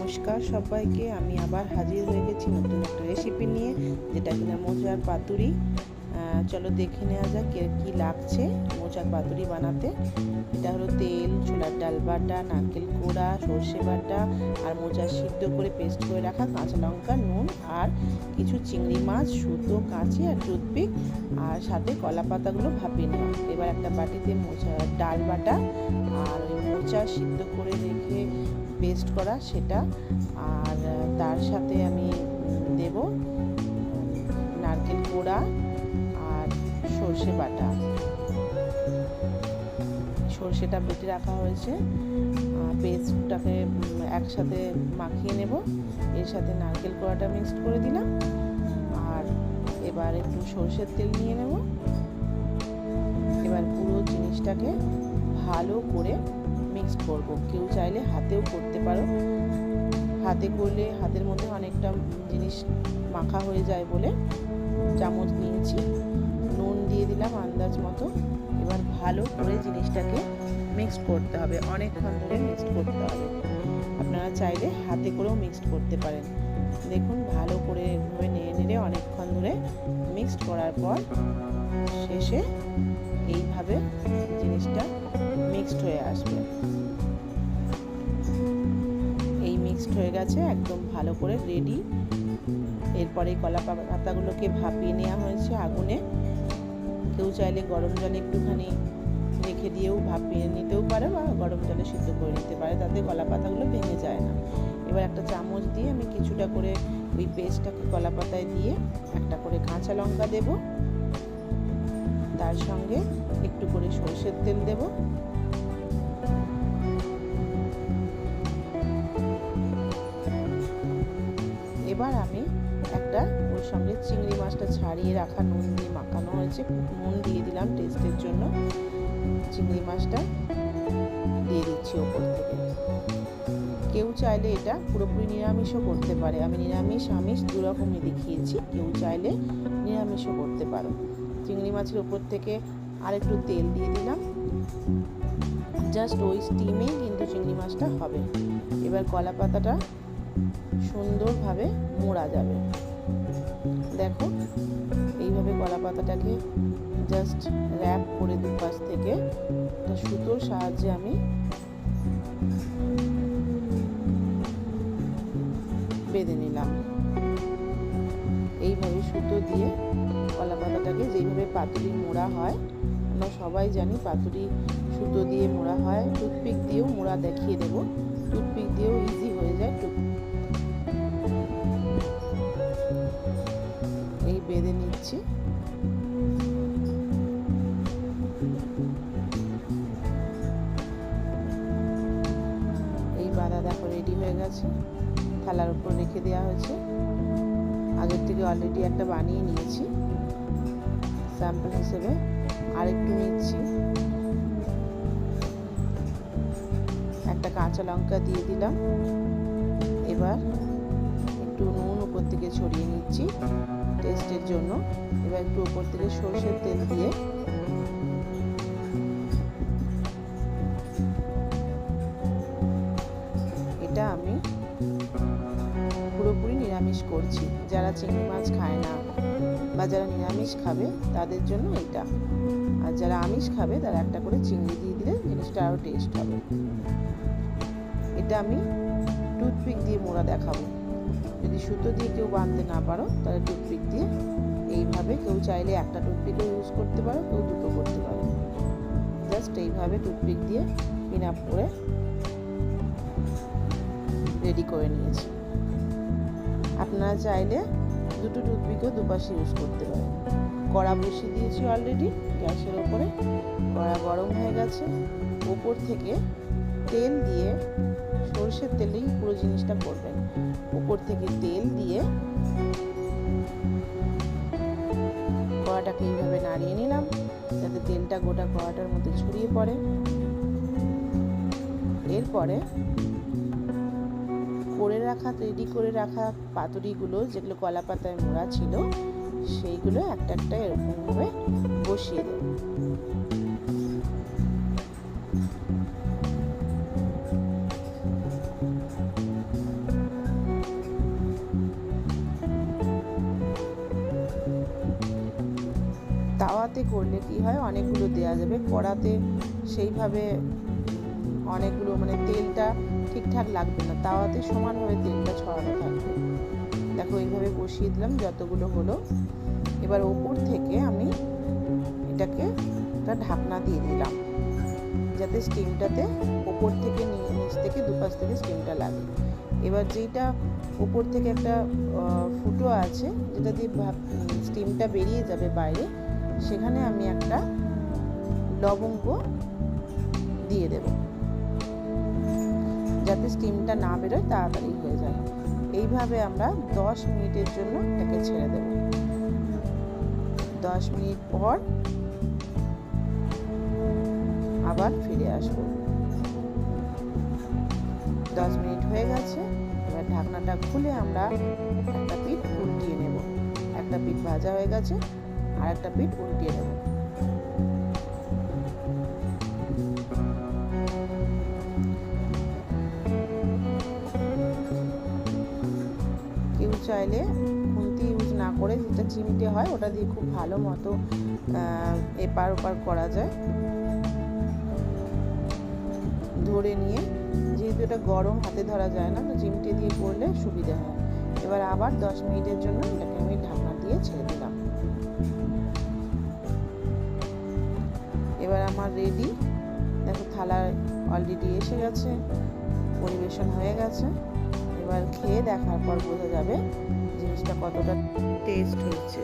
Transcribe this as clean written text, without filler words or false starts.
নমস্কার সবাইকে। আমি আবার হাজির হয়ে গেছি নতুন একটা রেসিপি নিয়ে, যেটা কিনা মোচার পাতুরি। চলো দেখে নেওয়া যাক কী লাগছে মোচার পাতুরি বানাতে। এটা হলো তেল, ছোলার ডাল বাটা, নারকেল কোড়া, সর্ষে বাটা আর মোচা সিদ্ধ করে পেস্ট করে রাখা, কাঁচা লঙ্কা, নুন আর কিছু চিংড়ি মাছ, সুতো, কাঁচি আর টুথপিক, আর সাথে কলা পাতাগুলো ভাপিয়ে নেওয়া। এবার একটা বাটিতে মোচার ডাল বাটা আর ওই মোচা সিদ্ধ করে রেখে পেস্ট করা সেটা, আর তার সাথে আমি দেব নারকেল কোড়া আর সর্ষে বাটা। সর্ষেটা বেটে রাখা হয়েছে, পেস্টটাকে একসাথে মাখিয়ে নেব। এর সাথে নারকেল কোড়াটা মিক্সড করে দিলাম, আর এবার একটু সর্ষের তেল নিয়ে নেব। এবার পুরো জিনিসটাকে ভালো করে মিক্সড করব। কেউ চাইলে হাতেও করতে পারো, হাতে করলে হাতের মধ্যে অনেকটা জিনিস মাখা হয়ে যায় বলে চামচ নিয়েছি, নুন দিয়ে দিলাম আন্দাজ মতো। এবার ভালো করে জিনিসটাকে মিক্সড করতে হবে, অনেকক্ষণ ধরে মিক্সড করতে হবে। আপনারা চাইলে হাতে করেও মিক্সড করতে পারেন। দেখুন ভালো করে এভাবে নেড়ে নেড়ে অনেকক্ষণ ধরে মিক্সড করার পর শেষে এইভাবে জিনিসটা মিক্সড হয়ে আসবে। এই মিক্সড হয়ে গেছে, একদম ভালো করে রেডি। এরপরে কলা পাতাগুলোকে ভাপিয়ে নেওয়া হয়েছে আগুনে। কেউ চাইলে গরম জলে একটুখানি রেখে দিয়েও ভাপিয়ে নিতেও পারে, বা গরম জলে সিদ্ধ করে নিতে পারে, তাতে কলা পাতাগুলো ভেঙে যায় না। এবার একটা চামচ দিয়ে আমি কিছুটা করে ওই পেস্টটাকে কলা পাতায় দিয়ে একটা করে কাঁচা লঙ্কা দেব, তার সঙ্গে একটু করে সরষের তেল দেব। এবার আমি একটা ওর সঙ্গে চিংড়ি মাছটা ছাড়িয়ে রাখা নুন দিয়ে মাখানো হয়েছে, নুন দিয়ে দিলাম টেস্টের জন্য। চিংড়ি মাছটা দিয়ে দিচ্ছি ওপর থেকে। কেউ চাইলে এটা পুরোপুরি নিরামিষও করতে পারে, আমি নিরামিষ আমিষ দুরকমই দেখিয়েছি, কেউ চাইলে নিরামিষও করতে পারো। চিংড়ি মাছের ওপর থেকে আর একটু তেল দিয়ে দিলাম, জাস্ট ওই স্টিমেই কিন্তু চিংড়ি মাছটা হবে। এবার কলা পাতাটা সুন্দরভাবে মোড়া যাবে। দেখো এইভাবে কলা পাতাটাকে জাস্ট র্যাপ করে দুপাশ থেকে একটা সুতোর সাহায্যে আমি বেঁধে নিলাম। এইভাবে সুতো দিয়ে কলা পাতাটাকে, যেইভাবে পাতুরি মোড়া হয়, আমরা সবাই জানি পাতুরি সুতো দিয়ে মোড়া হয়, টুথপিক দিয়েও মোড়া দেখিয়ে দেবো, টুথপিক দিয়েও ইজি হয়ে যায়। এই বেঁধে নিচ্ছি। এই বাঁধা দেখো রেডি হয়ে গেছে, থালার উপর রেখে দেওয়া হয়েছে। আগের থেকে অলরেডি একটা বানিয়ে নিয়েছি স্যাম্পল হিসেবে, আরেকটু নিচ্ছি। একটা কাঁচা লঙ্কা দিয়ে দিলাম। এবার একটু নুন উপর থেকে ছড়িয়ে নিচ্ছি টেস্টের জন্য। এবার একটু উপর থেকে সরষের তেল দিয়ে এটা আমি পুরোপুরি নিরামিষ করছি। যারা চিংড়ি মাছ খায় না বা যারা নিরামিষ খাবে তাদের জন্য এটা, আর যারা আমিষ খাবে তারা একটা করে চিংড়ি দিয়ে দিলে জিনিসটা আরও টেস্ট হবে। এটা আমি টুথপিক দিয়ে মোড়া দেখাবো। যদি সুতো দিয়ে কেউ বাঁধতে না পারো তাহলে টুথপিক দিয়ে এইভাবে, কেউ চাইলে একটা টুথপিকও ইউজ করতে পারো, কেউ দুটো করতে পারো। জাস্ট এইভাবে টুথপিক দিয়ে পিন আপ করে রেডি করে নিয়েছি। আপনারা চাইলে দুটো টুথপিকও দুপাশে ইউজ করতে পারেন। কড়া বসিয়ে দিয়েছি অলরেডি গ্যাসের ওপরে, কড়া গরম হয়ে গেছে। ওপর থেকে তেল দিয়ে, সরষের তেলেই পুরো জিনিসটা করবেন, উপর থেকে তেল দিয়ে কড়াটাকে এইভাবে নাড়িয়ে নিলাম যাতে তেলটা গোটা কড়াটার মধ্যে ছড়িয়ে পড়ে। এরপরে রেডি করে রাখা পাতুরিগুলো, যেগুলো কলা পাতায় মোড়া ছিল, সেইগুলো একটা একটা এরকমভাবে বসিয়ে দেব। তাওয়াতে করলে কি হয়, অনেকগুলো দেওয়া যাবে। কড়াতে সেইভাবে অনেকগুলো মানে তেলটা ঠিকঠাক লাগবে না, তাওয়াতে সমানভাবে তেলটা ছড়ানো থাকবে। দেখো এইভাবে বসিয়ে দিলাম যতগুলো হলো। এবার ওপর থেকে আমি এটাকে একটা ঢাকনা দিয়ে দিলাম, যাতে স্টিমটাতে ওপর থেকে নিচ থেকে দুপাশ থেকে স্টিমটা লাগে। এবার যেটা ওপর থেকে একটা ফুটো আছে, যেটা দিয়ে স্টিমটা বেরিয়ে যাবে বাইরে, সেখানে আমি একটা লবঙ্গ দিয়ে দেব, যাতে স্টিমটা না বেরোয়, তাড়াতাড়ি হয়ে যায়। এইভাবে আমরা 10 মিনিটের জন্য এটাকে ছেড়ে দেব। 10 মিনিট পর আবার ফিরে আসব। 10 মিনিট হয়ে গেছে। এবার ঢাকনাটা খুলে আমরা একটা পিঠ উল্টিয়ে নেব। একটা পিঠ ভাজা হয়ে গেছে, আর একটা পিঠ উল্টিয়ে নেব। কেউ চাইলে খুন্তি ইউজ না করে, যেটা চিমটে হয়, ওটা দিয়ে খুব ভালো মতো এপার ওপার করা যায়। ধরে নিয়ে, যেহেতু এটা গরম, হাতে ধরা যায় না, তো চিমটে দিয়ে করলে সুবিধা হয়। এবার আবার 10 মিনিটের জন্য এটাকে আমি ঢাকনা দিয়ে ছেড়ে দিলাম। এবার আমার রেডি। দেখো থালা অলরেডি এসে গেছে, পরিবেশন হয়ে গেছে। এবার খেয়ে দেখার পর বোঝা যাবে জিনিসটা কতটা টেস্ট হচ্ছে।